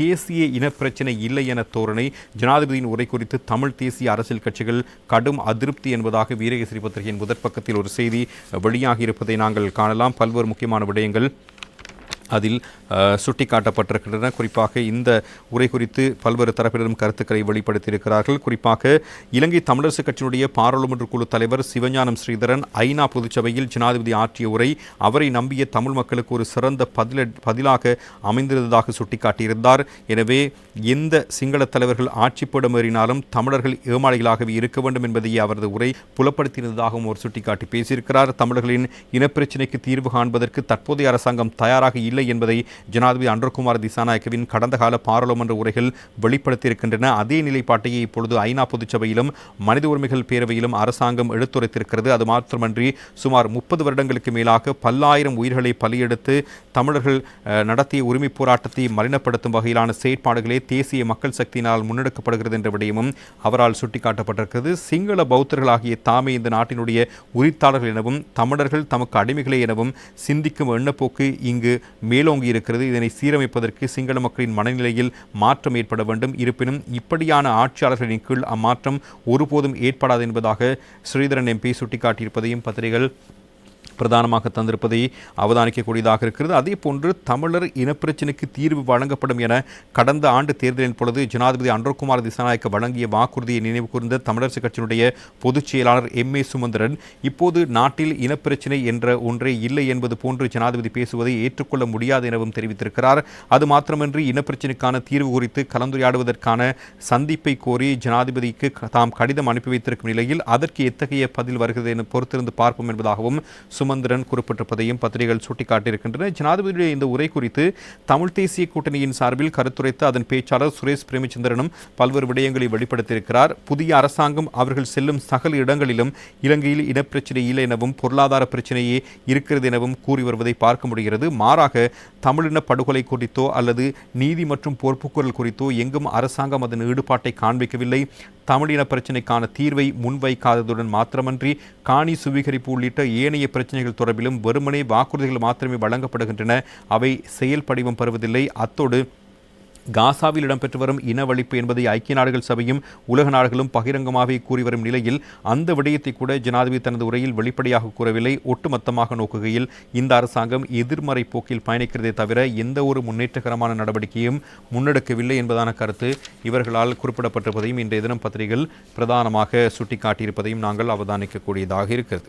தேசிய இனப்பிரச்சினை இல்லை என தோரணை. ஜனாதிபதியின் உரை குறித்து தமிழ் தேசிய அரசியல் கட்சிகள் கடும் அதிருப்தி என்பதாக வீரகேசரி பத்திரிகையின் முதற் பக்கத்தில் ஒரு செய்தி வெளியாகி இருப்பதை நாங்கள் காணலாம். பல்வேறு முக்கியமான விடயங்கள் அதில் சுட்டிக்காட்டப்பட்டிருக்கின்றன. குறிப்பாக இந்த உரை குறித்து பல்வேறு தரப்பினரும் கருத்துக்களை வெளிப்படுத்தியிருக்கிறார்கள். குறிப்பாக இலங்கை தமிழரசு கட்சியினுடைய பாராளுமன்ற குழு தலைவர் சிவஞானம் ஸ்ரீதரன் ஐநா பொதுச்சபையில் ஜனாதிபதி ஆற்றிய உரை அவரை நம்பிய தமிழ் மக்களுக்கு ஒரு சிறந்த பதிலாக அமைந்திருந்ததாக சுட்டிக்காட்டியிருந்தார். எனவே எந்த சிங்கள தலைவர்கள் ஆட்சிப்படம் ஏறினாலும் தமிழர்கள் ஏமாளிகளாகவே இருக்க வேண்டும் என்பதையே அவரது உரை புலப்படுத்தியிருந்ததாகவும் அவர் சுட்டிக்காட்டி பேசியிருக்கிறார். தமிழர்களின் இனப்பிரச்சினைக்கு தீர்வு காண்பதற்கு தற்போதைய அரசாங்கம் தயாராக இல்லை என்பதை ஜனாதிபதி அன்றகுமார் திசாநாயக்கவின் கடந்த கால பாராளுமன்ற உரைகள் வெளிப்படுத்தியிருக்கின்றன. அதே நிலைப்பாட்டையே இப்பொழுது ஐநா பொதுச்சபையிலும் மனித உரிமைகள் பேரவையிலும் அரசாங்கம் எடுத்துரைத்திருக்கிறது. அது மாத்திரமன்றி சுமார் 30 வருடங்களுக்கு மேலாக பல்லாயிரம் உயிர்களை பலியெடுத்து தமிழர்கள் நடத்திய உரிமை போராட்டத்தை மலினப்படுத்தும் வகையிலான செயற்பாடுகளே தேசிய மக்கள் சக்தியினால் முன்னெடுக்கப்படுகிறது என்ற விடயமும் அவரால் சுட்டிக்காட்டப்பட்டிருக்கிறது. சிங்கள பௌத்தர்களாகிய தாமே இந்த நாட்டினுடைய உரித்தாளர்கள் எனவும் தமிழர்கள் தமக்கு அடிமைகளே எனவும் சிந்திக்கும் எண்ணப்போக்கு இங்கு மேலோங்கி இருக்கிறது. இதனை சீரமைப்பதற்கு சிங்கள மக்களின் மனநிலையில் மாற்றம் ஏற்பட வேண்டும். இருப்பினும் இப்படியான ஆட்சியாளர்களின் கீழ் அம்மாற்றம் ஒருபோதும் ஏற்படாது என்பதாக ஸ்ரீதரன் எம்பி சுட்டிக்காட்டியிருப்பதையும் பத்திரிகைகள் பிரதானமாக தந்திருப்பதை அவதானிக்கக்கூடியதாக இருக்கிறது. அதே போன்று தமிழர் இனப்பிரச்சினைக்கு தீர்வு வழங்கப்படும் என கடந்த ஆண்டு தேர்தலின் பொழுது ஜனாதிபதி அன்றகுமார் திசாநாயக்க வழங்கிய வாக்குறுதியை நினைவு கூர்ந்த தமிழரசு கட்சியினுடைய பொதுச் செயலாளர் எம்.ஏ. சுமந்திரன் இப்போது நாட்டில் இனப்பிரச்சினை என்ற ஒன்றே இல்லை என்பது போன்று ஜனாதிபதி பேசுவதை ஏற்றுக்கொள்ள முடியாது எனவும் தெரிவித்திருக்கிறார். அது மாத்திரமன்றி இனப்பிரச்சினைக்கான தீர்வு குறித்து கலந்துரையாடுவதற்கான சந்திப்பை கோரி ஜனாதிபதிக்கு தாம் கடிதம் அனுப்பி வைத்திருக்கும் நிலையில் அதற்கு எத்தகைய பதில் வருகிறது என பொறுத்திருந்து பார்ப்போம் என்பதாகவும் சுமந்திரன் குறிப்பிட்டிருப்பதையும் பத்திரிகைகள் சுட்டிக்காட்டியிருக்கின்றன. ஜனாதிபதியுடைய இந்த உரை குறித்து தமிழ் தேசிய கூட்டணியின் சார்பில் கருத்துரைத்த அதன் பேச்சாளர் சுரேஷ் பிரேமச்சந்திரனும் பல்வேறு விடயங்களை வெளிப்படுத்தியிருக்கிறார். புதிய அரசாங்கம் அவர்கள் செல்லும் சகல இடங்களிலும் இலங்கையில் இனப்பிரச்சினை இல்லை எனவும் பொருளாதார பிரச்சினையே இருக்கிறது எனவும் கூறி வருவதை பார்க்க முடிகிறது. மாறாக தமிழின படுகொலை குறித்தோ அல்லது நீதி மற்றும் பொறுப்புக்குரல் குறித்தோ எங்கும் அரசாங்கம் அதன் ஈடுபாட்டை காண்பிக்கவில்லை. தமிழின பிரச்சினைக்கான தீர்வை முன்வைக்காததுடன் மாத்திரமன்றி காணி சுவீகரிப்பு உள்ளிட்ட ஏனைய பிரச்சனைகள் தொடர்பிலும் வெறுமனே வாக்குறுதிகள் மாத்திரமே வழங்கப்படுகின்றன. அவை செயல்படிவம் பெறுவதில்லை. அத்தோடு காசாவில் இடம்பெற்று வரும் இனவழிப்பு என்பதை ஐக்கிய நாடுகள் சபையும் உலக நாடுகளும் பகிரங்கமாகவே கூறி வரும் நிலையில் அந்த விடயத்தை கூட ஜனாதிபதி தனது உரையில் வெளிப்படையாக கூறவில்லை. ஒட்டுமொத்தமாக நோக்குகையில் இந்த அரசாங்கம் எதிர்மறை போக்கில் பயணிக்கிறதே தவிர எந்த ஒரு முன்னேற்றகரமான நடவடிக்கையும் முன்னெடுக்கவில்லை என்பதான கருத்து இவர்களால் குறிப்பிடப்பட்டிருப்பதையும் இன்றைய தினம் பத்திரிகைகள் பிரதானமாக சுட்டிக்காட்டியிருப்பதையும் நாங்கள் அவதானிக்கக்கூடியதாக இருக்கிறது.